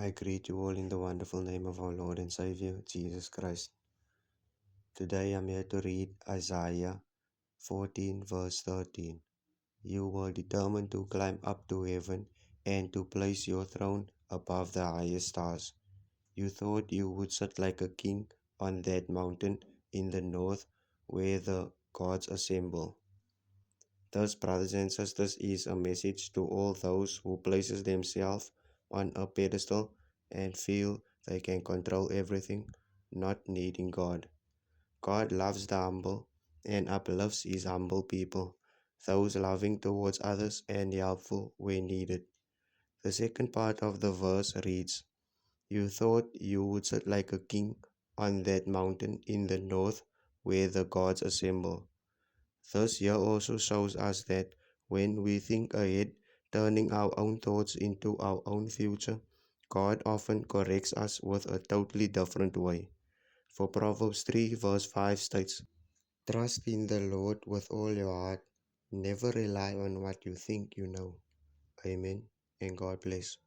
I greet you all in the wonderful name of our Lord and Savior, Jesus Christ. Today I'm here to read Isaiah 14 verse 13. You were determined to climb up to heaven and to place your throne above the highest stars. You thought you would sit like a king on that mountain in the north where the gods assemble. Thus, brothers and sisters, is a message to all those who places themselves on a pedestal and feel they can control everything, not needing God. God loves the humble and uplifts his humble people, those loving towards others and helpful when needed. The second part of the verse reads, You thought you would sit like a king on that mountain in the north where the gods assemble. Thus here also shows us that when we think ahead, turning our own thoughts into our own future, God often corrects us with a totally different way. For Proverbs 3 verse 5 states, Trust in the Lord with all your heart, never rely on what you think you know. Amen and God bless.